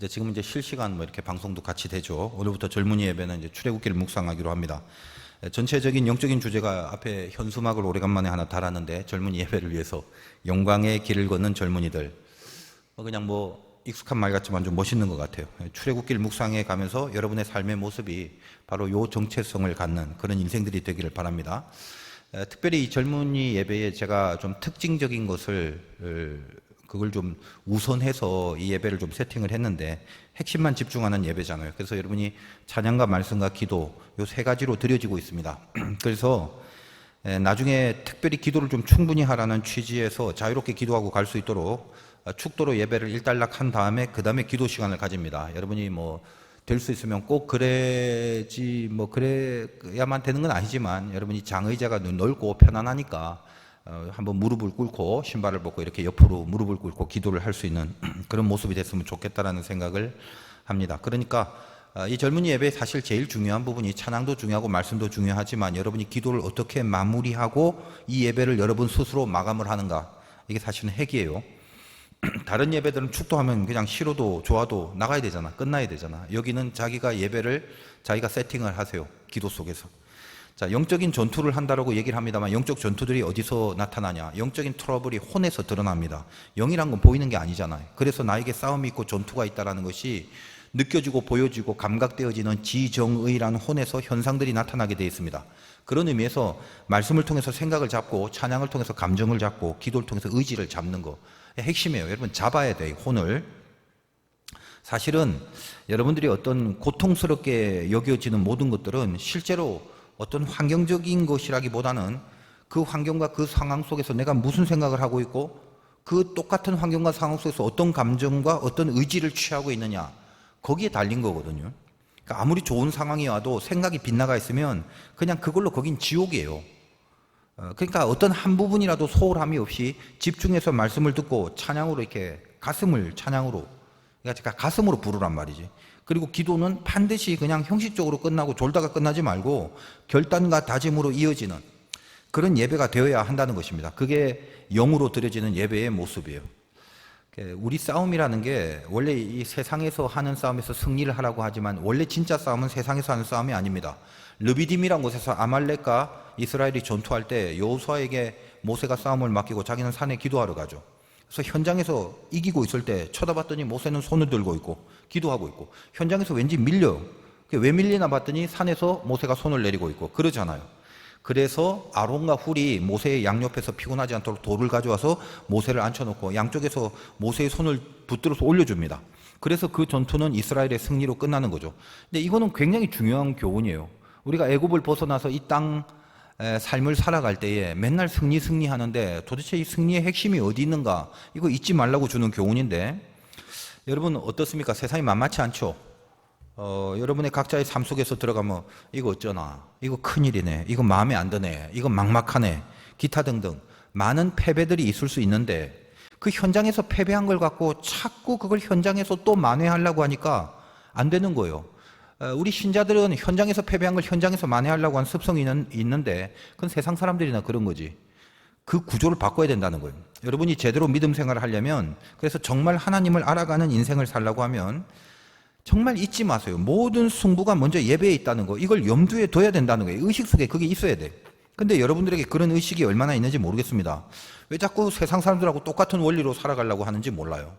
지금 실시간 이렇게 방송도 같이 되죠. 오늘부터 젊은이 예배는 출애굽기를 묵상하기로 합니다. 전체적인 영적인 주제가 앞에 현수막을 오래간만에 하나 달았는데, 젊은이 예배를 위해서 영광의 길을 걷는 젊은이들. 그냥 익숙한 말 같지만 좀 멋있는 것 같아요. 출애굽기를 묵상해 가면서 여러분의 삶의 모습이 바로 요 정체성을 갖는 그런 인생들이 되기를 바랍니다. 특별히 이 젊은이 예배에 제가 좀 특징적인 것을 그걸 좀 우선해서 이 예배를 좀 세팅을 했는데, 핵심만 집중하는 예배잖아요. 그래서 여러분이 찬양과 말씀과 기도 요 세 가지로 드려지고 있습니다. 그래서 나중에 특별히 기도를 좀 충분히 하라는 취지에서 자유롭게 기도하고 갈 수 있도록 축도로 예배를 일단락 한 다음에 그 다음에 기도 시간을 가집니다. 여러분이 될 수 있으면 꼭 그래야지 그래야만 되는 건 아니지만, 여러분이 장의자가 넓고 편안하니까 한번 무릎을 꿇고 신발을 벗고 이렇게 옆으로 무릎을 꿇고 기도를 할 수 있는 그런 모습이 됐으면 좋겠다라는 생각을 합니다. 그러니까 이 젊은이 예배에 사실 제일 중요한 부분이 찬양도 중요하고 말씀도 중요하지만, 여러분이 기도를 어떻게 마무리하고 이 예배를 여러분 스스로 마감을 하는가, 이게 사실은 핵이에요. 다른 예배들은 축도하면 그냥 싫어도 좋아도 나가야 되잖아. 끝나야 되잖아. 여기는 자기가 예배를 자기가 세팅을 하세요. 기도 속에서. 자, 영적인 전투를 한다라고 얘기를 합니다만, 영적 전투들이 어디서 나타나냐? 영적인 트러블이 혼에서 드러납니다. 영이란 건 보이는 게 아니잖아요. 그래서 나에게 싸움이 있고 전투가 있다는 것이 느껴지고 보여지고 감각되어지는 지정의라는 혼에서 현상들이 나타나게 되어 있습니다. 그런 의미에서 말씀을 통해서 생각을 잡고, 찬양을 통해서 감정을 잡고, 기도를 통해서 의지를 잡는 거 핵심이에요. 여러분 잡아야 돼요, 혼을. 사실은 여러분들이 어떤 고통스럽게 여겨지는 모든 것들은 실제로 어떤 환경적인 것이라기보다는 그 환경과 그 상황 속에서 내가 무슨 생각을 하고 있고, 그 똑같은 환경과 상황 속에서 어떤 감정과 어떤 의지를 취하고 있느냐, 거기에 달린 거거든요. 그러니까 아무리 좋은 상황이 와도 생각이 빗나가 있으면 그냥 그걸로 거긴 지옥이에요. 그러니까 어떤 한 부분이라도 소홀함이 없이 집중해서 말씀을 듣고 찬양으로 이렇게 가슴을 찬양으로, 그러니까 가슴으로 부르란 말이지. 그리고 기도는 반드시 그냥 형식적으로 끝나고 졸다가 끝나지 말고 결단과 다짐으로 이어지는 그런 예배가 되어야 한다는 것입니다. 그게 영으로 드려지는 예배의 모습이에요. 우리 싸움이라는 게 원래 이 세상에서 하는 싸움에서 승리를 하라고 하지만, 원래 진짜 싸움은 세상에서 하는 싸움이 아닙니다. 르비딤이라는 곳에서 아말렉과 이스라엘이 전투할 때 여호수아에게 모세가 싸움을 맡기고 자기는 산에 기도하러 가죠. 그래서 현장에서 이기고 있을 때 쳐다봤더니 모세는 손을 들고 있고 기도하고 있고, 현장에서 왠지 밀려요. 왜 밀리나 봤더니 산에서 모세가 손을 내리고 있고 그러잖아요. 그래서 아론과 훌이 모세의 양옆에서 피곤하지 않도록 돌을 가져와서 모세를 앉혀놓고 양쪽에서 모세의 손을 붙들어서 올려줍니다. 그래서 그 전투는 이스라엘의 승리로 끝나는 거죠. 근데 이거는 굉장히 중요한 교훈이에요. 우리가 애굽을 벗어나서 이 땅 삶을 살아갈 때에 맨날 승리 하는데 도대체 이 승리의 핵심이 어디 있는가, 이거 잊지 말라고 주는 교훈인데, 여러분 어떻습니까? 세상이 만만치 않죠? 여러분의 각자의 삶 속에서 들어가면 이거 어쩌나, 이거 큰일이네, 이거 마음에 안 드네, 이거 막막하네, 기타 등등 많은 패배들이 있을 수 있는데, 그 현장에서 패배한 걸 갖고 자꾸 그걸 현장에서 또 만회하려고 하니까 안 되는 거예요. 우리 신자들은 현장에서 패배한 걸 현장에서 만회하려고 하는 습성이 있는데, 그건 세상 사람들이나 그런 거지. 그 구조를 바꿔야 된다는 거예요. 여러분이 제대로 믿음 생활을 하려면, 그래서 정말 하나님을 알아가는 인생을 살려고 하면 정말 잊지 마세요. 모든 승부가 먼저 예배에 있다는 거, 이걸 염두에 둬야 된다는 거예요. 의식 속에 그게 있어야 돼. 근데 여러분들에게 그런 의식이 얼마나 있는지 모르겠습니다. 왜 자꾸 세상 사람들하고 똑같은 원리로 살아가려고 하는지 몰라요.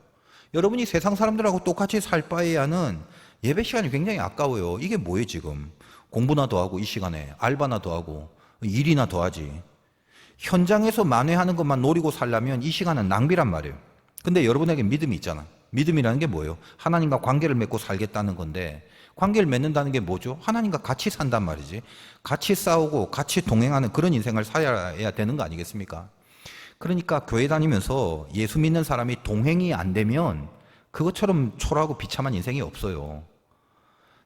여러분이 세상 사람들하고 똑같이 살 바에야는 예배 시간이 굉장히 아까워요. 이게 뭐예요 지금? 공부나 더 하고, 이 시간에 알바나 더 하고, 일이나 더 하지. 현장에서 만회하는 것만 노리고 살려면 이 시간은 낭비란 말이에요. 근데 여러분에게 믿음이 있잖아. 믿음이라는 게 뭐예요? 하나님과 관계를 맺고 살겠다는 건데, 관계를 맺는다는 게 뭐죠? 하나님과 같이 산단 말이지. 같이 싸우고 같이 동행하는 그런 인생을 살아야 되는 거 아니겠습니까? 그러니까 교회 다니면서 예수 믿는 사람이 동행이 안 되면 그것처럼 초라하고 비참한 인생이 없어요.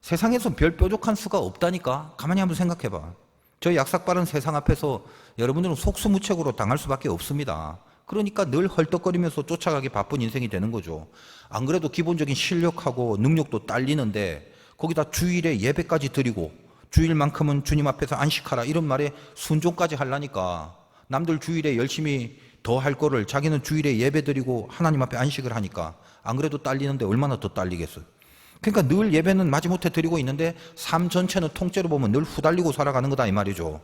세상에서 별 뾰족한 수가 없다니까. 가만히 한번 생각해봐. 저 약삭빠른 세상 앞에서 여러분들은 속수무책으로 당할 수밖에 없습니다. 그러니까 늘 헐떡거리면서 쫓아가기 바쁜 인생이 되는 거죠. 안 그래도 기본적인 실력하고 능력도 딸리는데, 거기다 주일에 예배까지 드리고 주일만큼은 주님 앞에서 안식하라 이런 말에 순종까지 하려니까, 남들 주일에 열심히 더 할 거를 자기는 주일에 예배 드리고 하나님 앞에 안식을 하니까 안 그래도 딸리는데 얼마나 더 딸리겠어요. 그러니까 늘 예배는 마지못해 드리고 있는데 삶 전체는 통째로 보면 늘 후달리고 살아가는 거다 이 말이죠.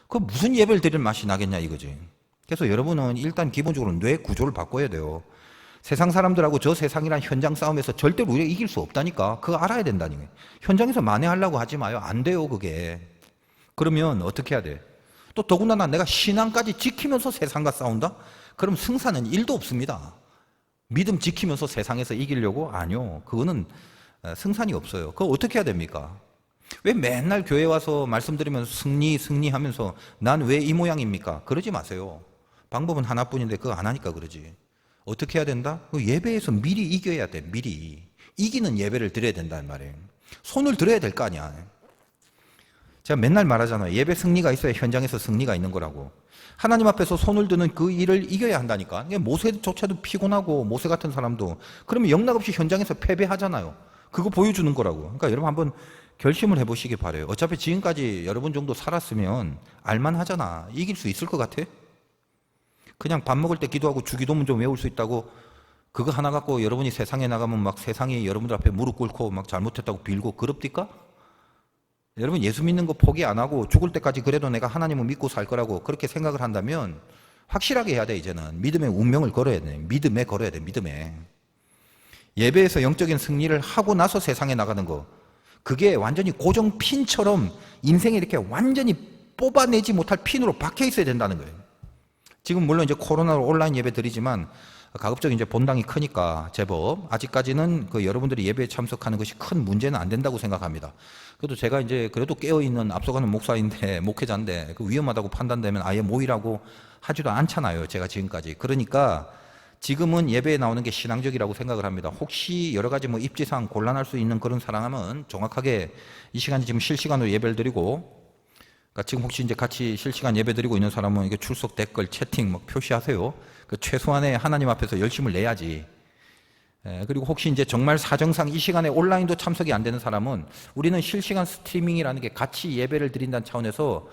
그 무슨 예배를 드릴 맛이 나겠냐 이거지. 그래서 여러분은 일단 기본적으로 뇌 구조를 바꿔야 돼요. 세상 사람들하고 저 세상이란 현장 싸움에서 절대로 우리가 이길 수 없다니까. 그거 알아야 된다니까. 현장에서 만회하려고 하지 마요. 안 돼요 그게. 그러면 어떻게 해야 돼? 또 더군다나 내가 신앙까지 지키면서 세상과 싸운다? 그럼 승산은 1도 없습니다. 믿음 지키면서 세상에서 이기려고? 아니요. 그거는 승산이 없어요. 그거 어떻게 해야 됩니까? 왜 맨날 교회 와서 말씀드리면서 승리하면서 난 왜 이 모양입니까? 그러지 마세요. 방법은 하나뿐인데 그거 안 하니까 그러지. 어떻게 해야 된다? 예배에서 미리 이겨야 돼. 미리. 이기는 예배를 드려야 된다는 말이에요. 손을 들어야 될 거 아니야. 제가 맨날 말하잖아요. 예배 승리가 있어야 현장에서 승리가 있는 거라고. 하나님 앞에서 손을 드는 그 일을 이겨야 한다니까. 모세조차도 피곤하고 모세 같은 사람도 그러면 영락없이 현장에서 패배하잖아요. 그거 보여주는 거라고. 그러니까 여러분 한번 결심을 해보시기 바라요. 어차피 지금까지 여러분 정도 살았으면 알만하잖아. 이길 수 있을 것 같아? 그냥 밥 먹을 때 기도하고 주기도문 좀 외울 수 있다고 그거 하나 갖고 여러분이 세상에 나가면 막 세상이 여러분들 앞에 무릎 꿇고 막 잘못했다고 빌고 그럽니까? 여러분 예수 믿는 거 포기 안 하고 죽을 때까지 그래도 내가 하나님을 믿고 살 거라고 그렇게 생각을 한다면 확실하게 해야 돼. 이제는 믿음의 운명을 걸어야 돼. 믿음에 걸어야 돼. 믿음에. 예배에서 영적인 승리를 하고 나서 세상에 나가는 거 그게 완전히 고정 핀처럼 인생에 이렇게 완전히 뽑아내지 못할 핀으로 박혀 있어야 된다는 거예요. 지금 물론 이제 코로나로 온라인 예배 드리지만 가급적 이제 본당이 크니까 제법 아직까지는 그 여러분들이 예배에 참석하는 것이 큰 문제는 안 된다고 생각합니다. 그래도 제가 이제 그래도 깨어있는 앞서가는 목사인데 목회자인데 그 위험하다고 판단되면 아예 모이라고 하지도 않잖아요. 제가 지금까지. 그러니까 지금은 예배에 나오는 게 신앙적이라고 생각을 합니다. 혹시 여러 가지 뭐 입지상 곤란할 수 있는 그런 사람은 정확하게 이 시간에 지금 실시간으로 예배를 드리고 그러니까 지금 혹시 이제 같이 실시간 예배 드리고 있는 사람은 이게 출석 댓글 채팅 막 표시하세요. 그 최소한의 하나님 앞에서 열심을 내야지. 그리고 혹시 이제 정말 사정상 이 시간에 온라인도 참석이 안 되는 사람은 우리는 실시간 스트리밍이라는 게 같이 예배를 드린다는 차원에서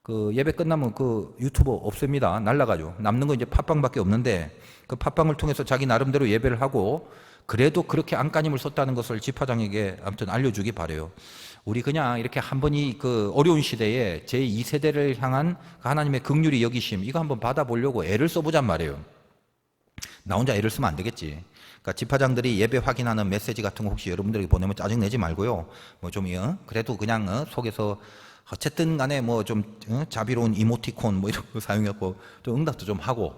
그 예배 끝나면 그 유튜브 없습니다. 날라가죠. 남는 건 이제 팟빵밖에 없는데 그 팟빵을 통해서 자기 나름대로 예배를 하고 그래도 그렇게 안간힘을 썼다는 것을 집화장에게 아무튼 알려주기 바래요. 우리 그냥 이렇게 한 번이 그 어려운 시대에 제2세대를 향한 하나님의 긍휼히 여기심 이거 한번 받아보려고 애를 써보잔 말이에요. 나 혼자 애를 쓰면 안 되겠지. 그러니까 집화장들이 예배 확인하는 메시지 같은 거 혹시 여러분들에게 보내면 짜증내지 말고요. 뭐 좀 그래도 그냥 속에서 어쨌든 간에 뭐 좀 자비로운 이모티콘 뭐 이런 거 사용해서 좀 응답도 좀 하고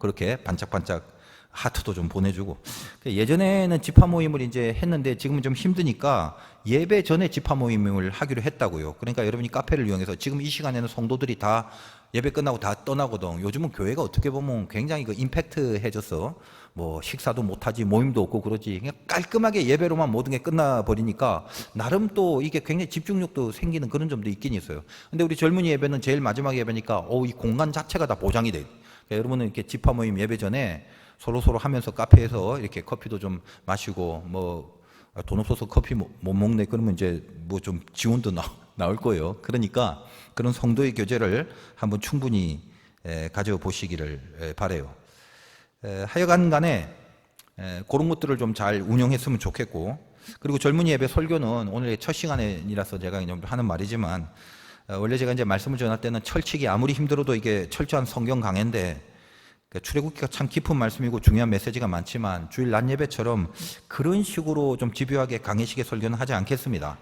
그렇게 반짝반짝 하트도 좀 보내주고. 예전에는 집화 모임을 이제 했는데 지금은 좀 힘드니까 예배 전에 집화 모임을 하기로 했다고요. 그러니까 여러분이 카페를 이용해서 지금 이 시간에는 성도들이 다 예배 끝나고 다 떠나거든. 요즘은 교회가 어떻게 보면 굉장히 그 임팩트해져서 뭐 식사도 못하지 모임도 없고 그러지 그냥 깔끔하게 예배로만 모든 게 끝나버리니까 나름 또 이게 굉장히 집중력도 생기는 그런 점도 있긴 있어요. 근데 우리 젊은이 예배는 제일 마지막 예배니까 이 공간 자체가 다 보장이 돼. 그러니까 여러분은 이렇게 집화 모임 예배 전에 서로 하면서 카페에서 이렇게 커피도 좀 마시고 뭐 돈 없어서 커피 못 먹네 그러면 이제 뭐 좀 지원도 나올 거예요. 그러니까 그런 성도의 교제를 한번 충분히 가져보시기를 바래요. 하여간 간에 그런 것들을 좀 잘 운영했으면 좋겠고 그리고 젊은이 예배 설교는 오늘 첫 시간이라서 제가 하는 말이지만 원래 제가 이제 말씀을 전할 때는 철칙이 아무리 힘들어도 이게 철저한 성경 강해인데 출애굽기가 참 깊은 말씀이고 중요한 메시지가 많지만 주일 낮 예배처럼 그런 식으로 좀 집요하게 강해식의 설교는 하지 않겠습니다.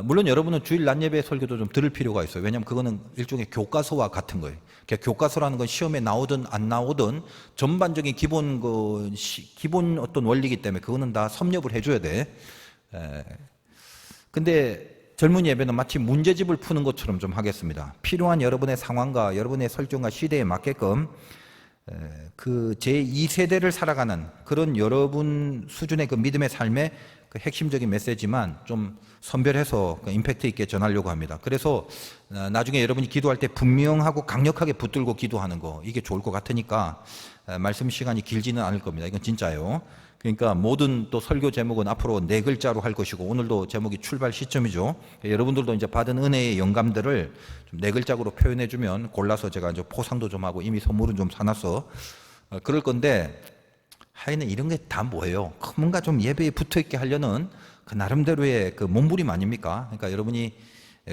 물론 여러분은 주일 낮 예배 설교도 좀 들을 필요가 있어요. 왜냐하면 그거는 일종의 교과서와 같은 거예요. 그러니까 교과서라는 건 시험에 나오든 안 나오든 전반적인 기본 어떤 원리이기 때문에 그거는 다 섭렵을 해줘야 돼. 근데 젊은 예배는 마치 문제집을 푸는 것처럼 좀 하겠습니다. 필요한 여러분의 상황과 여러분의 설정과 시대에 맞게끔 그 제2세대를 살아가는 그런 여러분 수준의 그 믿음의 삶의 그 핵심적인 메시지만 좀 선별해서 그 임팩트 있게 전하려고 합니다. 그래서 나중에 여러분이 기도할 때 분명하고 강력하게 붙들고 기도하는 거 이게 좋을 것 같으니까 말씀 시간이 길지는 않을 겁니다. 이건 진짜예요. 그러니까 모든 또 설교 제목은 앞으로 4글자로 할 것이고, 오늘도 제목이 출발 시점이죠. 여러분들도 이제 받은 은혜의 영감들을 좀 4글자로 표현해 주면 골라서 제가 이제 포상도 좀 하고 이미 선물은 좀 사놨어. 그럴 건데, 하여는 이런 게 다 뭐예요? 뭔가 좀 예배에 붙어 있게 하려는 그 나름대로의 그 몸부림 아닙니까? 그러니까 여러분이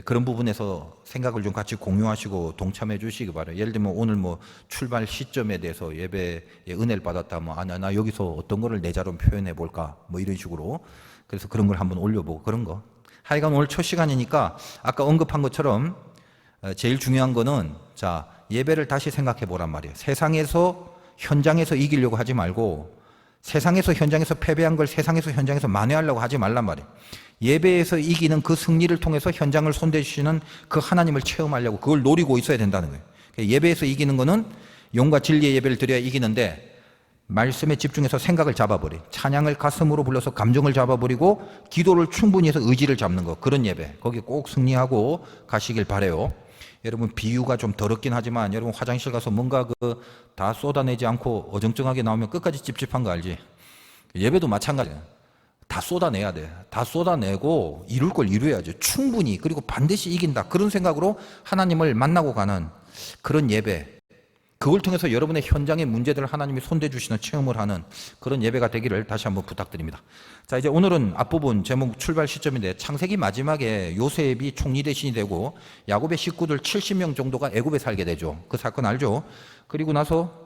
그런 부분에서 생각을 좀 같이 공유하시고 동참해 주시기 바라요. 예를 들면 오늘 뭐 출발 시점에 대해서 예배에 은혜를 받았다, 뭐, 나 여기서 어떤 거를 내 자로 표현해 볼까, 뭐 이런 식으로. 그래서 그런 걸 한번 올려보고 그런 거. 하여간 오늘 첫 시간이니까 아까 언급한 것처럼 제일 중요한 거는, 자, 예배를 다시 생각해 보란 말이에요. 세상에서, 현장에서 이기려고 하지 말고, 세상에서 현장에서 패배한 걸 세상에서 현장에서 만회하려고 하지 말란 말이에요. 예배에서 이기는 그 승리를 통해서 현장을 손대주시는 그 하나님을 체험하려고 그걸 노리고 있어야 된다는 거예요. 예배에서 이기는 거는 영과 진리의 예배를 드려야 이기는데, 말씀에 집중해서 생각을 잡아버리, 찬양을 가슴으로 불러서 감정을 잡아버리고 기도를 충분히 해서 의지를 잡는 거, 그런 예배, 거기 꼭 승리하고 가시길 바라요. 여러분, 비유가 좀 더럽긴 하지만 여러분 화장실 가서 뭔가 다 쏟아내지 않고 어정쩡하게 나오면 끝까지 찝찝한 거 알지? 예배도 마찬가지야. 다 쏟아내야 돼. 다 쏟아내고 이룰 걸 이루어야죠. 충분히. 그리고 반드시 이긴다. 그런 생각으로 하나님을 만나고 가는 그런 예배. 그걸 통해서 여러분의 현장의 문제들을 하나님이 손대주시는 체험을 하는 그런 예배가 되기를 다시 한번 부탁드립니다. 자, 이제 오늘은 앞부분 제목 출발 시점인데, 창세기 마지막에 요셉이 총리 대신이 되고 야곱의 식구들 70명 정도가 애굽에 살게 되죠. 그 사건 알죠? 그리고 나서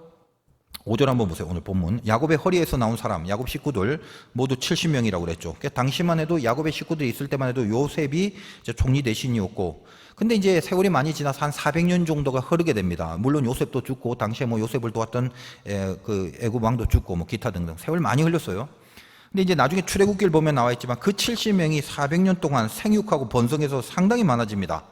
5절 한번 보세요. 오늘 본문. 야곱의 허리에서 나온 사람, 야곱 식구들 모두 70명이라고 그랬죠. 그러니까 당시만 해도 야곱의 식구들이 있을 때만 해도 요셉이 이제 총리 대신이었고, 근데 이제 세월이 많이 지나서 한 400년 정도가 흐르게 됩니다. 물론 요셉도 죽고, 당시에 뭐 요셉을 도왔던 그 애굽 왕도 죽고, 뭐 기타 등등 세월 많이 흘렸어요. 근데 이제 나중에 출애굽기를 보면 나와 있지만 그 70명이 400년 동안 생육하고 번성해서 상당히 많아집니다.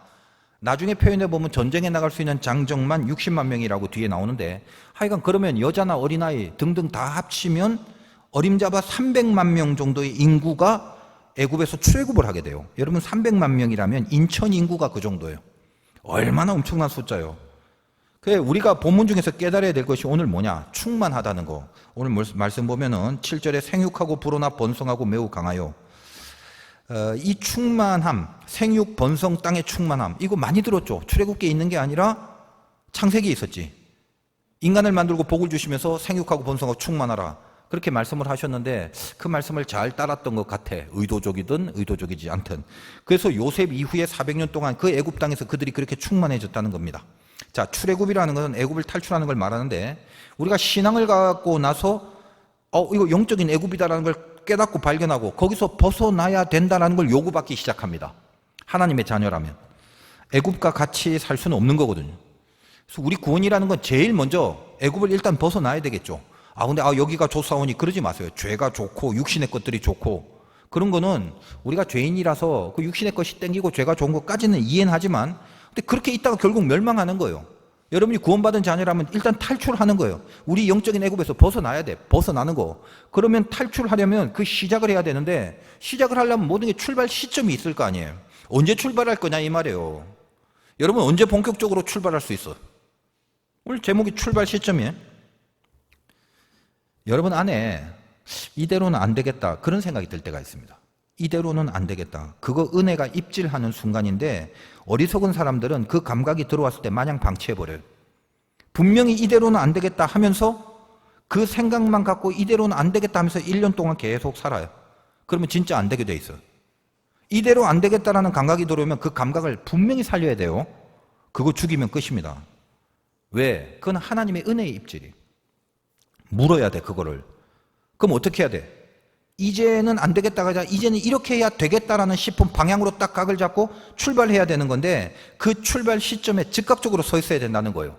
나중에 표현해 보면 전쟁에 나갈 수 있는 장정만 60만 명이라고 뒤에 나오는데, 하여간 그러면 여자나 어린아이 등등 다 합치면 어림잡아 300만 명 정도의 인구가 애굽에서 출애굽을 하게 돼요. 여러분, 300만 명이라면 인천 인구가 그 정도예요. 얼마나 엄청난 숫자예요. 그래, 우리가 본문 중에서 깨달아야 될 것이 오늘 뭐냐? 충만하다는 거. 오늘 말씀 보면은 7절에 생육하고 불어나 번성하고 매우 강하여. 이 충만함, 생육, 번성, 땅의 충만함, 이거 많이 들었죠? 출애굽기에 있는 게 아니라 창세기에 있었지. 인간을 만들고 복을 주시면서 생육하고 번성하고 충만하라, 그렇게 말씀을 하셨는데 그 말씀을 잘 따랐던 것 같아. 의도적이든 의도적이지 않든. 그래서 요셉 이후에 400년 동안 그 애굽 땅에서 그들이 그렇게 충만해졌다는 겁니다. 자, 출애굽이라는 것은 애굽을 탈출하는 걸 말하는데, 우리가 신앙을 갖고 나서 이거 영적인 애굽이다라는 걸 깨닫고 발견하고 거기서 벗어나야 된다는 걸 요구받기 시작합니다. 하나님의 자녀라면 애굽과 같이 살 수는 없는 거거든요. 그래서 우리 구원이라는 건 제일 먼저 애굽을 일단 벗어나야 되겠죠. 근데 여기가 좋사오니 그러지 마세요. 죄가 좋고 육신의 것들이 좋고 그런 거는 우리가 죄인이라서 그 육신의 것이 땡기고 죄가 좋은 것까지는 이해는 하지만, 근데 그렇게 있다가 결국 멸망하는 거예요. 여러분이 구원받은 자녀라면 일단 탈출하는 거예요. 우리 영적인 애굽에서 벗어나야 돼. 벗어나는 거. 그러면 탈출하려면 그 시작을 해야 되는데, 시작을 하려면 모든 게 출발 시점이 있을 거 아니에요. 언제 출발할 거냐 이 말이에요. 여러분, 언제 본격적으로 출발할 수 있어? 오늘 제목이 출발 시점이에요. 여러분 안에 이대로는 안 되겠다, 그런 생각이 들 때가 있습니다. 이대로는 안 되겠다. 그거 은혜가 입질하는 순간인데, 어리석은 사람들은 그 감각이 들어왔을 때 마냥 방치해버려요. 분명히 이대로는 안 되겠다 하면서 그 생각만 갖고 이대로는 안 되겠다 하면서 1년 동안 계속 살아요. 그러면 진짜 안 되게 돼 있어요. 이대로 안 되겠다라는 감각이 들어오면 그 감각을 분명히 살려야 돼요. 그거 죽이면 끝입니다. 왜? 그건 하나님의 은혜의 입질이. 물어야 돼, 그거를. 그럼 어떻게 해야 돼? 이제는 안 되겠다가 아니라 이제는 이렇게 해야 되겠다라는 싶은 방향으로 딱 각을 잡고 출발해야 되는 건데, 그 출발 시점에 즉각적으로 서 있어야 된다는 거예요.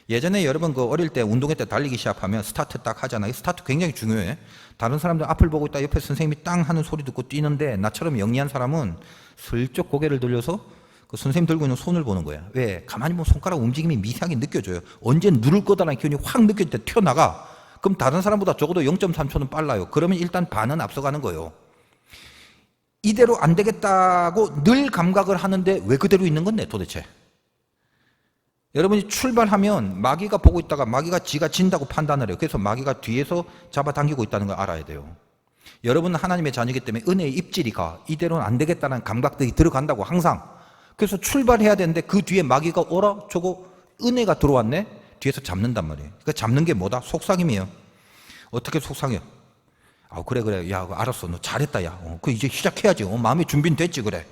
예전에 여러분 어릴 때 운동회 때 달리기 시합하면 스타트 딱 하잖아요. 스타트 굉장히 중요해. 다른 사람들 앞을 보고 있다 옆에 선생님이 땅 하는 소리 듣고 뛰는데, 나처럼 영리한 사람은 슬쩍 고개를 들려서 그 선생님 들고 있는 손을 보는 거야. 왜? 가만히 보면 손가락 움직임이 미세하게 느껴져요. 언제 누를 거다라는 기운이 확 느껴질 때 튀어나가. 그럼 다른 사람보다 적어도 0.3초는 빨라요. 그러면 일단 반은 앞서가는 거예요. 이대로 안 되겠다고 늘 감각을 하는데 왜 그대로 있는 건데 도대체? 여러분이 출발하면 마귀가 보고 있다가 마귀가 지가 진다고 판단을 해요. 그래서 마귀가 뒤에서 잡아당기고 있다는 걸 알아야 돼요. 여러분은 하나님의 자녀이기 때문에 은혜의 입질이 가. 이대로는 안 되겠다는 감각들이 들어간다고 항상. 그래서 출발해야 되는데 그 뒤에 마귀가 오라 저거 은혜가 들어왔네? 뒤에서 잡는단 말이에요. 그러니까 잡는 게 뭐다? 속삭임이에요. 어떻게 속삭여? 그래. 야, 알았어. 너 잘했다, 야. 그 이제 시작해야지. 마음의 준비는 됐지, 그래.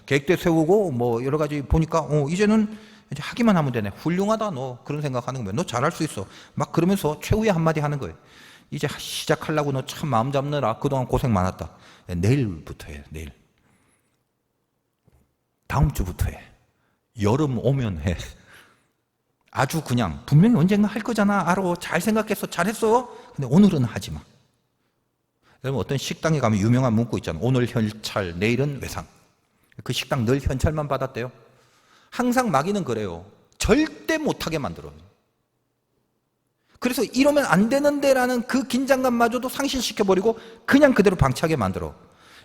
계획도 세우고, 뭐, 여러 가지 보니까, 이제는 이제 하기만 하면 되네. 훌륭하다, 너. 그런 생각하는 거예요. 너 잘할 수 있어. 막 그러면서 최후의 한마디 하는 거예요. 이제 시작하려고 너 참 마음 잡느라 그동안 고생 많았다. 내일부터 해, 내일. 다음 주부터 해. 여름 오면 해. 아주 그냥, 분명히 언젠가 할 거잖아. 알아. 잘 생각했어. 잘했어. 근데 오늘은 하지 마. 여러분 어떤 식당에 가면 유명한 문구 있잖아요. 오늘 현찰, 내일은 외상. 그 식당 늘 현찰만 받았대요. 항상 마귀는 그래요. 절대 못하게 만들어요. 그래서 이러면 안 되는데라는 그 긴장감마저도 상실시켜버리고 그냥 그대로 방치하게 만들어.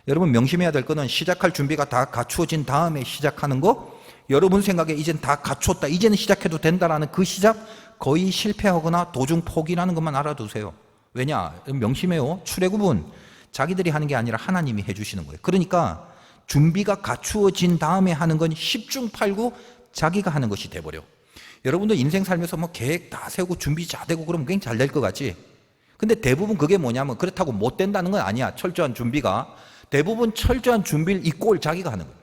여러분 명심해야 될 거는 시작할 준비가 다 갖추어진 다음에 시작하는 거, 여러분 생각에 이젠 다 갖췄다, 이제는 시작해도 된다라는 그 시작, 거의 실패하거나 도중 포기라는 것만 알아두세요. 왜냐? 명심해요. 출애굽은 자기들이 하는 게 아니라 하나님이 해주시는 거예요. 그러니까 준비가 갖추어진 다음에 하는 건 10중 8구 자기가 하는 것이 돼버려. 여러분도 인생 살면서 뭐 계획 다 세우고 준비 잘 되고 그러면 굉장히 잘 될 것 같지? 근데 대부분 그게 뭐냐면 그렇다고 못 된다는 건 아니야. 철저한 준비가. 대부분 철저한 준비를 이 꼴 자기가 하는 거예요.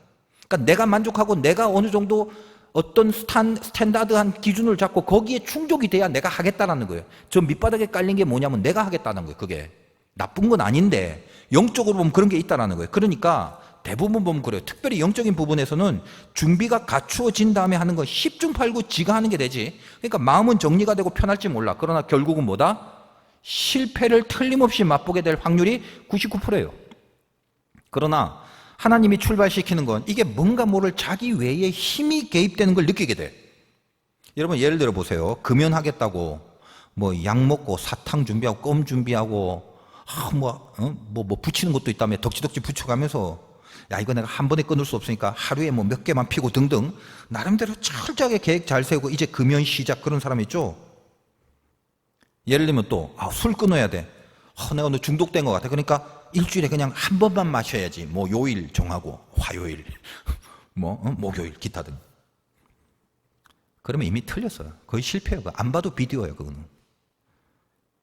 그러니까 내가 만족하고 내가 어느 정도 어떤 스탠다드한 기준을 잡고 거기에 충족이 돼야 내가 하겠다라는 거예요. 저 밑바닥에 깔린 게 뭐냐면 내가 하겠다는 거예요. 그게 나쁜 건 아닌데 영적으로 보면 그런 게 있다라는 거예요. 그러니까 대부분 보면 그래요. 특별히 영적인 부분에서는 준비가 갖추어진 다음에 하는 건 10중 8구 지가 하는 게 되지. 그러니까 마음은 정리가 되고 편할지 몰라. 그러나 결국은 뭐다? 실패를 틀림없이 맛보게 될 확률이 99%예요. 그러나 하나님이 출발시키는 건 이게 뭔가 모를 자기 외에 힘이 개입되는 걸 느끼게 돼. 여러분 예를 들어 보세요. 금연하겠다고 뭐 약 먹고 사탕 준비하고 껌 준비하고 뭐 붙이는 것도 있다며 덕지덕지 붙여가면서 야 이거 내가 한 번에 끊을 수 없으니까 하루에 뭐 몇 개만 피고 등등 나름대로 철저하게 계획 잘 세우고 이제 금연 시작 그런 사람 있죠. 예를 들면 또 술 끊어야 돼. 내가 오늘 중독된 것 같아. 그러니까 일주일에 그냥 한 번만 마셔야지. 뭐 요일 정하고 화요일 목요일 기타 등. 그러면 이미 틀렸어요. 거의 실패예요. 안 봐도 비디오예요. 그거는.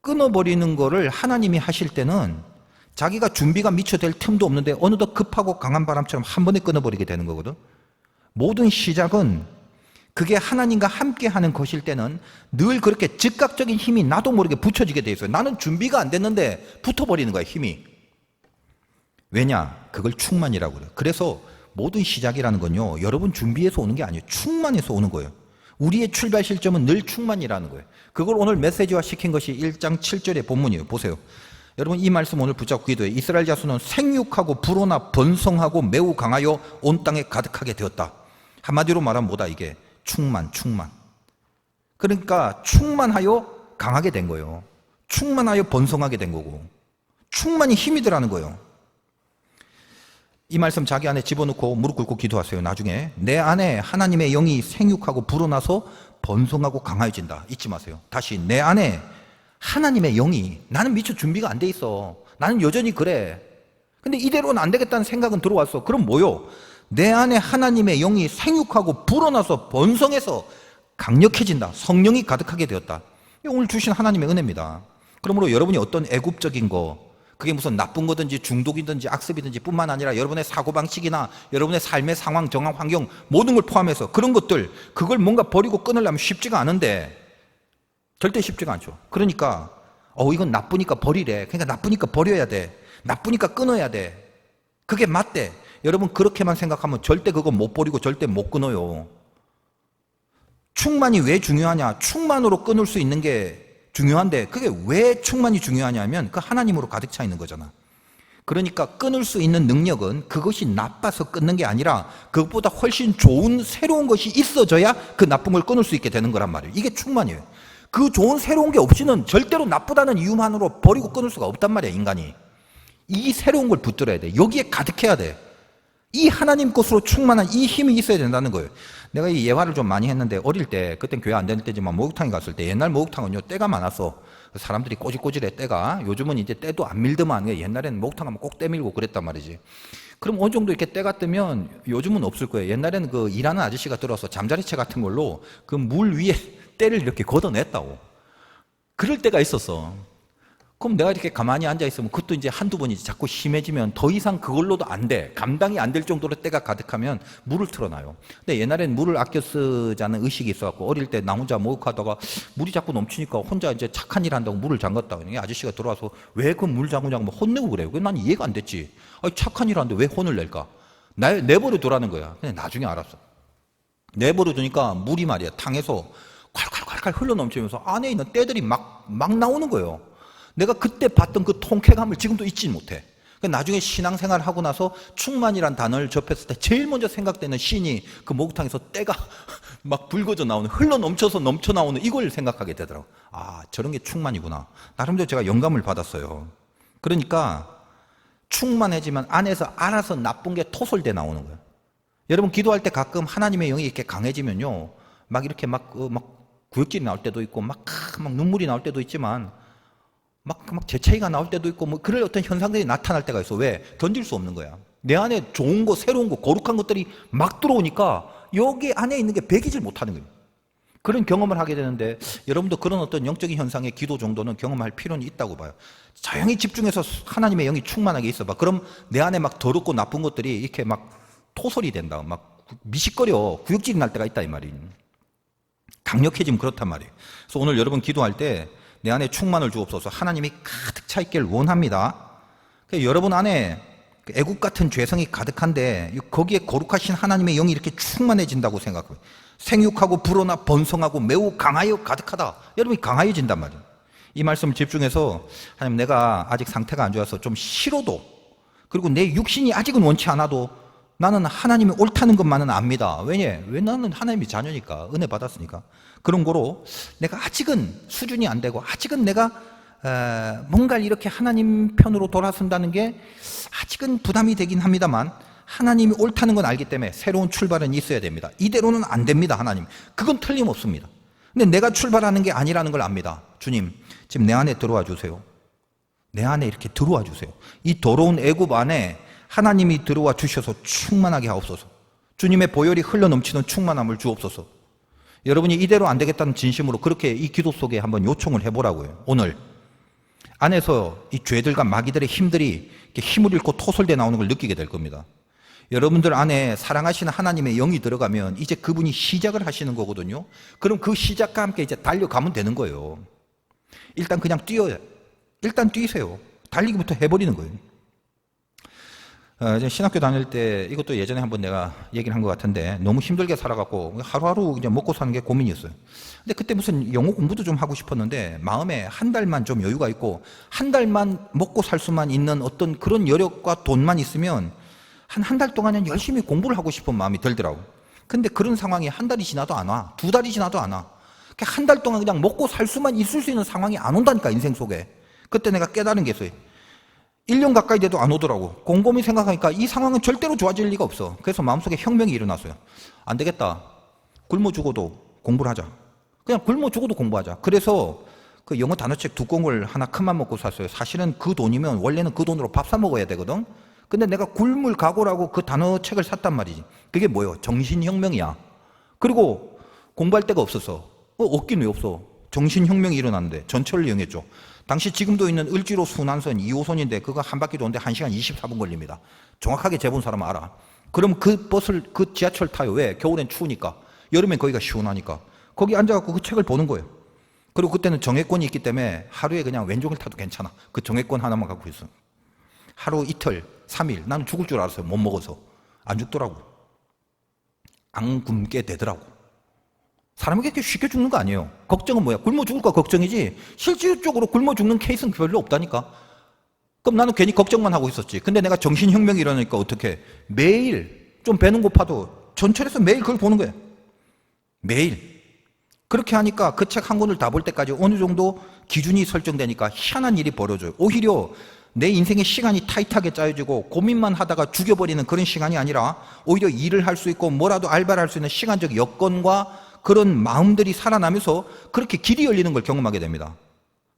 끊어버리는 거를 하나님이 하실 때는 자기가 준비가 미처 될 틈도 없는데 어느덧 급하고 강한 바람처럼 한 번에 끊어버리게 되는 거거든. 모든 시작은 그게 하나님과 함께 하는 것일 때는 늘 그렇게 즉각적인 힘이 나도 모르게 붙여지게 돼 있어요. 나는 준비가 안 됐는데 붙어버리는 거야, 힘이. 왜냐? 그걸 충만이라고 그래요. 그래서 모든 시작이라는 건요, 여러분 준비해서 오는 게 아니에요. 충만해서 오는 거예요. 우리의 출발 시점은 늘 충만이라는 거예요. 그걸 오늘 메시지화 시킨 것이 1장 7절의 본문이에요. 보세요. 여러분 이 말씀 오늘 붙잡고 기도해요. 이스라엘 자손은 생육하고 불어나 번성하고 매우 강하여 온 땅에 가득하게 되었다. 한마디로 말하면 뭐다 이게? 충만. 그러니까 충만하여 강하게 된 거예요. 충만하여 번성하게 된 거고 충만히 힘이 들어가는 거예요. 이 말씀 자기 안에 집어넣고 무릎 꿇고 기도하세요. 나중에 내 안에 하나님의 영이 생육하고 불어나서 번성하고 강해진다. 잊지 마세요. 다시 내 안에 하나님의 영이, 나는 미처 준비가 안 돼 있어. 나는 여전히 그래. 근데 이대로는 안 되겠다는 생각은 들어왔어. 그럼 뭐요? 내 안에 하나님의 영이 생육하고 불어나서 번성해서 강력해진다. 성령이 가득하게 되었다. 오늘 주신 하나님의 은혜입니다. 그러므로 여러분이 어떤 애굽적인 거, 그게 무슨 나쁜 거든지 중독이든지 악습이든지 뿐만 아니라 여러분의 사고방식이나 여러분의 삶의 상황, 정황, 환경 모든 걸 포함해서 그런 것들, 그걸 뭔가 버리고 끊으려면 쉽지가 않은데 절대 쉽지가 않죠. 그러니까 이건 나쁘니까 버리래. 그러니까 나쁘니까 버려야 돼. 나쁘니까 끊어야 돼. 그게 맞대. 여러분 그렇게만 생각하면 절대 그거 못 버리고 절대 못 끊어요. 충만이 왜 중요하냐? 충만으로 끊을 수 있는 게 중요한데 그게 왜 충만이 중요하냐면 그 하나님으로 가득 차 있는 거잖아. 그러니까 끊을 수 있는 능력은 그것이 나빠서 끊는 게 아니라 그것보다 훨씬 좋은 새로운 것이 있어져야 그 나쁜 걸 끊을 수 있게 되는 거란 말이에요. 이게 충만이에요. 그 좋은 새로운 게 없이는 절대로 나쁘다는 이유만으로 버리고 끊을 수가 없단 말이에요. 인간이. 이 새로운 걸 붙들어야 돼. 여기에 가득해야 돼. 이 하나님 것으로 충만한 이 힘이 있어야 된다는 거예요. 내가 이 예화를 좀 많이 했는데 어릴 때, 그땐 교회 안 다닐 때지만 목욕탕에 갔을 때 옛날 목욕탕은요 때가 많았어. 사람들이 꼬질꼬질해 때가. 요즘은 이제 때도 안 밀더만. 옛날에는 목욕탕 가면 꼭 때 밀고 그랬단 말이지. 그럼 어느 정도 이렇게 때가 뜨면 요즘은 없을 거예요. 옛날에는 그 일하는 아저씨가 들어서 잠자리채 같은 걸로 그 물 위에 때를 이렇게 걷어냈다고. 그럴 때가 있었어. 그럼 내가 이렇게 가만히 앉아있으면 그것도 이제 한두 번이지. 자꾸 심해지면 더 이상 그걸로도 안 돼. 감당이 안 될 정도로 때가 가득하면 물을 틀어놔요. 근데 옛날에는 물을 아껴 쓰자는 의식이 있어갖고 어릴 때 나 혼자 목욕하다가 물이 자꾸 넘치니까 혼자 이제 착한 일 한다고 물을 잠갔다. 아저씨가 들어와서 왜 그 물 잠그냐고 혼내고 그래요. 난 이해가 안 됐지. 아니, 착한 일 하는데 왜 혼을 낼까? 내버려 두라는 거야. 근데 나중에 알았어. 내버려 두니까 물이 말이야. 탕에서 콸콸콸콸 흘러 넘치면서 안에 있는 때들이 막 나오는 거예요. 내가 그때 봤던 그 통쾌감을 지금도 잊지 못해. 나중에 신앙생활 하고 나서 충만이란 단어를 접했을 때 제일 먼저 생각되는 씬이 그 목욕탕에서 때가 막 붉어져 나오는, 흘러 넘쳐서 넘쳐 나오는 이걸 생각하게 되더라고. 아, 저런 게 충만이구나. 나름대로 제가 영감을 받았어요. 그러니까 충만해지만 안에서 알아서 나쁜 게 토설돼 나오는 거예요. 여러분 기도할 때 가끔 하나님의 영이 이렇게 강해지면요, 막 이렇게 막 구역질이 나올 때도 있고 막 눈물이 나올 때도 있지만 막 재채기가 나올 때도 있고 그럴 어떤 현상들이 나타날 때가 있어. 왜? 견딜 수 없는 거야. 내 안에 좋은 거, 새로운 거, 거룩한 것들이 막 들어오니까 여기 안에 있는 게 배기질 못하는 거예요. 그런 경험을 하게 되는데 여러분도 그런 어떤 영적인 현상의 기도 정도는 경험할 필요는 있다고 봐요. 조용히 집중해서 하나님의 영이 충만하게 있어봐. 그럼 내 안에 막 더럽고 나쁜 것들이 이렇게 막 토설이 된다. 막 미식거려. 구역질이 날 때가 있다 이 말이에요. 강력해지면 그렇단 말이에요. 그래서 오늘 여러분 기도할 때 내 안에 충만을 주옵소서. 하나님이 가득 차 있기를 원합니다. 여러분 안에 애국 같은 죄성이 가득한데 거기에 거룩하신 하나님의 영이 이렇게 충만해진다고 생각해요. 생육하고 불어나 번성하고 매우 강하여 가득하다. 여러분이 강하여진단 말이에요. 이 말씀을 집중해서 하나님, 내가 아직 상태가 안 좋아서 좀 싫어도, 그리고 내 육신이 아직은 원치 않아도 나는 하나님이 옳다는 것만은 압니다. 왜 나는 하나님의 자녀니까, 은혜 받았으니까. 그런 거로 내가 아직은 수준이 안 되고 아직은 내가 뭔가를 이렇게 하나님 편으로 돌아선다는 게 아직은 부담이 되긴 합니다만 하나님이 옳다는 건 알기 때문에 새로운 출발은 있어야 됩니다. 이대로는 안 됩니다. 하나님, 그건 틀림없습니다. 근데 내가 출발하는 게 아니라는 걸 압니다. 주님, 지금 내 안에 들어와 주세요. 내 안에 이렇게 들어와 주세요. 이 더러운 애굽 안에 하나님이 들어와 주셔서 충만하게 하옵소서. 주님의 보혈이 흘러 넘치는 충만함을 주옵소서. 여러분이 이대로 안 되겠다는 진심으로 그렇게 이 기도 속에 한번 요청을 해보라고요. 오늘 안에서 이 죄들과 마귀들의 힘들이 이렇게 힘을 잃고 토설돼 나오는 걸 느끼게 될 겁니다. 여러분들 안에 사랑하시는 하나님의 영이 들어가면 이제 그분이 시작을 하시는 거거든요. 그럼 그 시작과 함께 이제 달려가면 되는 거예요. 일단 그냥 뛰어요. 일단 뛰세요. 달리기부터 해버리는 거예요. 신학교 다닐 때 이것도 예전에 한번 내가 얘기를 한 것 같은데 너무 힘들게 살아갖고 하루하루 이제 먹고 사는 게 고민이었어요. 근데 그때 무슨 영어 공부도 좀 하고 싶었는데 마음에 한 달만 좀 여유가 있고 한 달만 먹고 살 수만 있는 어떤 그런 여력과 돈만 있으면 한 달 동안은 열심히 공부를 하고 싶은 마음이 들더라고. 근데 그런 상황이 한 달이 지나도 안 와. 두 달이 지나도 안 와. 한 달 동안 그냥 먹고 살 수만 있을 수 있는 상황이 안 온다니까, 인생 속에. 그때 내가 깨달은 게 있어요. 1년 가까이 돼도 안 오더라고. 곰곰이 생각하니까 이 상황은 절대로 좋아질 리가 없어. 그래서 마음속에 혁명이 일어났어요. 안 되겠다. 굶어 죽어도 공부를 하자. 그냥 굶어 죽어도 공부하자. 그래서 그 영어 단어책 두꺼운 하나 큰맘 먹고 샀어요. 사실은 그 돈이면 원래는 그 돈으로 밥 사 먹어야 되거든. 근데 내가 굶을 각오라고 그 단어책을 샀단 말이지. 그게 뭐예요? 정신혁명이야. 그리고 공부할 데가 없었어. 없긴 왜 없어? 정신혁명이 일어났는데 전철을 이용했죠. 당시 지금도 있는 을지로 순환선 2호선인데 그거 한 바퀴 도는데 1시간 24분 걸립니다. 정확하게 재본 사람은 알아. 그럼 그 버스를, 그 지하철 타요. 왜? 겨울엔 추우니까. 여름엔 거기가 시원하니까. 거기 앉아갖고 그 책을 보는 거예요. 그리고 그때는 정액권이 있기 때문에 하루에 그냥 왼종일 타도 괜찮아. 그 정액권 하나만 갖고 있어. 하루 이틀, 3일. 나는 죽을 줄 알았어요. 못 먹어서. 안 죽더라고. 안 굶게 되더라고. 사람이 그렇게 쉽게 죽는 거 아니에요. 걱정은 뭐야? 굶어 죽을까 걱정이지 실질적으로 굶어 죽는 케이스는 별로 없다니까. 그럼 나는 괜히 걱정만 하고 있었지. 근데 내가 정신혁명이 일어나니까 어떻게 매일 좀 배는 고파도 전철에서 매일 그걸 보는 거예요. 매일. 그렇게 하니까 그 책 한 권을 다 볼 때까지 어느 정도 기준이 설정되니까 희한한 일이 벌어져요. 오히려 내 인생의 시간이 타이트하게 짜여지고 고민만 하다가 죽여버리는 그런 시간이 아니라 오히려 일을 할 수 있고 뭐라도 알바를 할 수 있는 시간적 여건과 그런 마음들이 살아나면서 그렇게 길이 열리는 걸 경험하게 됩니다.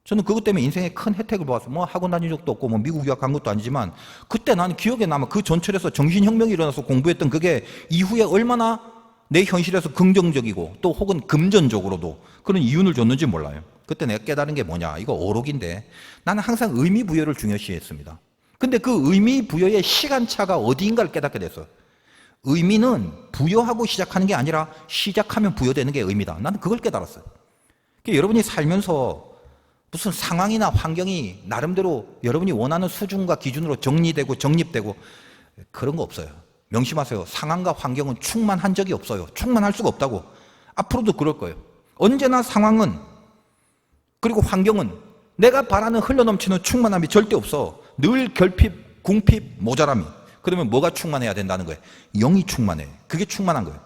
저는 그것 때문에 인생에 큰 혜택을 보았어요. 뭐 학원 다닌 적도 없고 뭐 미국 유학 간 것도 아니지만 그때 나는 기억에 남아. 그 전철에서 정신혁명이 일어나서 공부했던 그게 이후에 얼마나 내 현실에서 긍정적이고 또 혹은 금전적으로도 그런 이윤을 줬는지 몰라요. 그때 내가 깨달은 게 뭐냐, 이거 오록인데 나는 항상 의미 부여를 중요시했습니다. 근데 그 의미 부여의 시간차가 어디인가를 깨닫게 됐어요. 의미는 부여하고 시작하는 게 아니라 시작하면 부여되는 게 의미다. 나는 그걸 깨달았어요. 그러니까 여러분이 살면서 무슨 상황이나 환경이 나름대로 여러분이 원하는 수준과 기준으로 정리되고 정립되고 그런 거 없어요. 명심하세요. 상황과 환경은 충만한 적이 없어요. 충만할 수가 없다고. 앞으로도 그럴 거예요. 언제나 상황은 그리고 환경은 내가 바라는 흘러넘치는 충만함이 절대 없어. 늘 결핍, 궁핍, 모자람이. 그러면 뭐가 충만해야 된다는 거예요? 영이 충만해. 그게 충만한 거예요.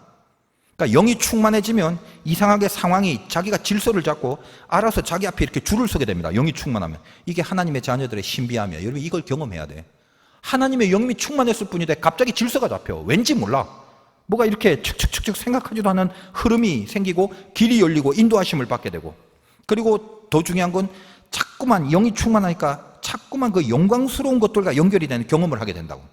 그러니까 영이 충만해지면 이상하게 상황이 자기가 질서를 잡고 알아서 자기 앞에 이렇게 줄을 서게 됩니다. 영이 충만하면. 이게 하나님의 자녀들의 신비함이에요. 여러분 이걸 경험해야 돼. 하나님의 영이 충만했을 뿐인데 갑자기 질서가 잡혀. 왠지 몰라. 뭐가 이렇게 척척척척 생각하지도 않은 흐름이 생기고 길이 열리고 인도하심을 받게 되고, 그리고 더 중요한 건 자꾸만 영이 충만하니까 자꾸만 그 영광스러운 것들과 연결이 되는 경험을 하게 된다고.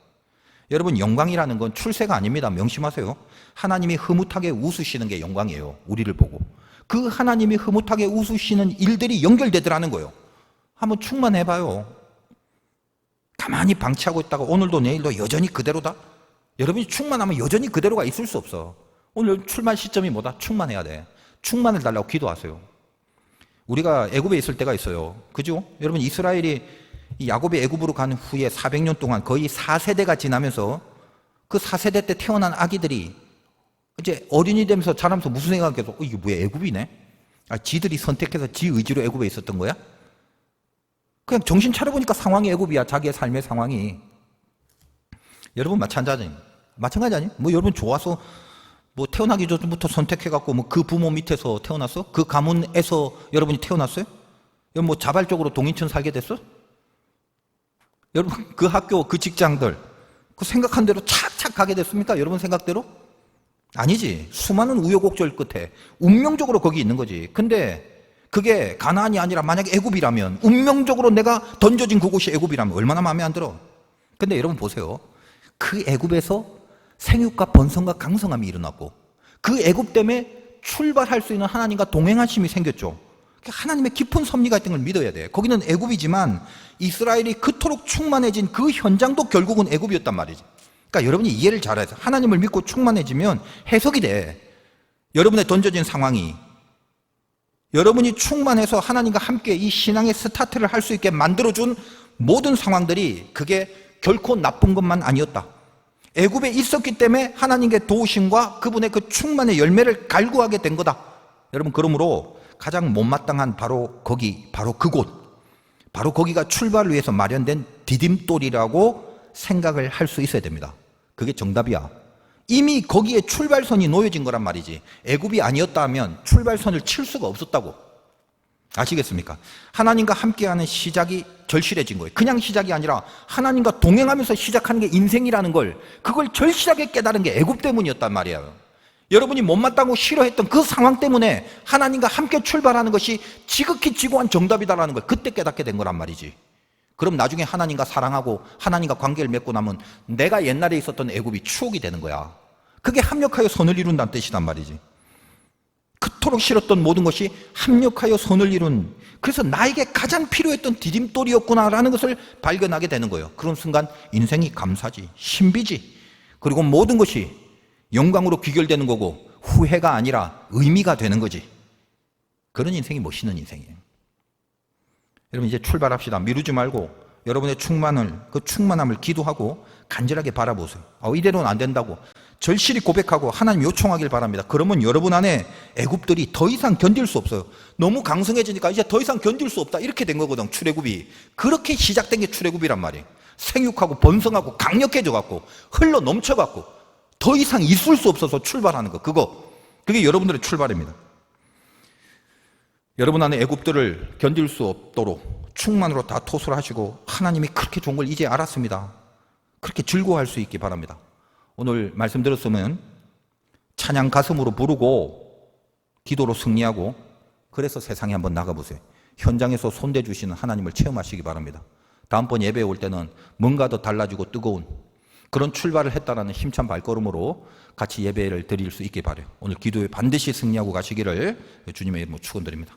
여러분 영광이라는 건 출세가 아닙니다. 명심하세요. 하나님이 흐뭇하게 웃으시는 게 영광이에요. 우리를 보고. 그 하나님이 흐뭇하게 웃으시는 일들이 연결되더라는 거예요. 한번 충만해봐요. 가만히 방치하고 있다가 오늘도 내일도 여전히 그대로다? 여러분이 충만하면 여전히 그대로가 있을 수 없어. 오늘 출발 시점이 뭐다? 충만해야 돼. 충만을 달라고 기도하세요. 우리가 애굽에 있을 때가 있어요. 그죠? 여러분 이스라엘이 야곱이 애굽으로 간 후에 400년 동안 거의 4세대가 지나면서 그 4세대 때 태어난 아기들이 이제 어린이 되면서 자라면서 무슨 생각해서 이게 뭐야 애굽이네? 지들이 선택해서 지 의지로 애굽에 있었던 거야? 그냥 정신 차려보니까 상황이 애굽이야. 자기의 삶의 상황이. 여러분 마찬가지 아니? 뭐 여러분 좋아서 뭐 태어나기 전부터 선택해갖고 뭐 그 부모 밑에서 태어났어? 그 가문에서 여러분이 태어났어요? 여러분 뭐 자발적으로 동인천 살게 됐어? 여러분 그 학교 그 직장들 그 생각한 대로 착착 가게 됐습니까? 여러분 생각대로? 아니지. 수많은 우여곡절 끝에 운명적으로 거기 있는 거지. 근데 그게 가나안이 아니라 만약에 애굽이라면, 운명적으로 내가 던져진 그곳이 애굽이라면 얼마나 마음에 안 들어. 근데 여러분 보세요. 그 애굽에서 생육과 번성과 강성함이 일어났고 그 애굽 때문에 출발할 수 있는 하나님과 동행하심이 생겼죠. 하나님의 깊은 섭리가 있던 걸 믿어야 돼. 거기는 애굽이지만 이스라엘이 그토록 충만해진 그 현장도 결국은 애굽이었단 말이지. 그러니까 여러분이 이해를 잘해서 하나님을 믿고 충만해지면 해석이 돼. 여러분의 던져진 상황이 여러분이 충만해서 하나님과 함께 이 신앙의 스타트를 할 수 있게 만들어준 모든 상황들이 그게 결코 나쁜 것만 아니었다. 애굽에 있었기 때문에 하나님의 도우심과 그분의 그 충만의 열매를 갈구하게 된 거다. 여러분 그러므로 가장 못마땅한 바로 거기, 바로 그곳, 바로 거기가 출발을 위해서 마련된 디딤돌이라고 생각을 할 수 있어야 됩니다. 그게 정답이야. 이미 거기에 출발선이 놓여진 거란 말이지. 애굽이 아니었다면 출발선을 칠 수가 없었다고. 아시겠습니까? 하나님과 함께하는 시작이 절실해진 거예요. 그냥 시작이 아니라 하나님과 동행하면서 시작하는 게 인생이라는 걸, 그걸 절실하게 깨달은 게 애굽 때문이었단 말이에요. 여러분이 못마땅고 싫어했던 그 상황 때문에 하나님과 함께 출발하는 것이 지극히 지고한 정답이다라는 걸 그때 깨닫게 된 거란 말이지. 그럼 나중에 하나님과 사랑하고 하나님과 관계를 맺고 나면 내가 옛날에 있었던 애굽이 추억이 되는 거야. 그게 합력하여 선을 이룬다는 뜻이란 말이지. 그토록 싫었던 모든 것이 합력하여 선을 이룬, 그래서 나에게 가장 필요했던 디딤돌이었구나라는 것을 발견하게 되는 거예요. 그런 순간 인생이 감사지, 신비지, 그리고 모든 것이 영광으로 귀결되는 거고 후회가 아니라 의미가 되는 거지. 그런 인생이 멋있는 인생이에요. 여러분 이제 출발합시다. 미루지 말고 여러분의 그 충만함을 기도하고 간절하게 바라보세요. 이대로는 안 된다고 절실히 고백하고 하나님 요청하길 바랍니다. 그러면 여러분 안에 애굽들이 더 이상 견딜 수 없어요. 너무 강성해지니까 이제 더 이상 견딜 수 없다, 이렇게 된 거거든. 출애굽이 그렇게 시작된 게 출애굽이란 말이에요. 생육하고 번성하고 강력해져 갖고 흘러 넘쳐 갖고 더 이상 있을 수 없어서 출발하는 거, 그게 여러분들의 출발입니다. 여러분 안에 애굽들을 견딜 수 없도록 충만으로 다 토수를 하시고 하나님이 그렇게 좋은 걸 이제 알았습니다. 그렇게 즐거워할 수 있기 바랍니다. 오늘 말씀 들었으면 찬양 가슴으로 부르고 기도로 승리하고 그래서 세상에 한번 나가보세요. 현장에서 손대주시는 하나님을 체험하시기 바랍니다. 다음번 예배에 올 때는 뭔가 더 달라지고 뜨거운 그런 출발을 했다라는 힘찬 발걸음으로 같이 예배를 드릴 수 있게 바라요. 오늘 기도에 반드시 승리하고 가시기를 주님의 이름으로 축원드립니다.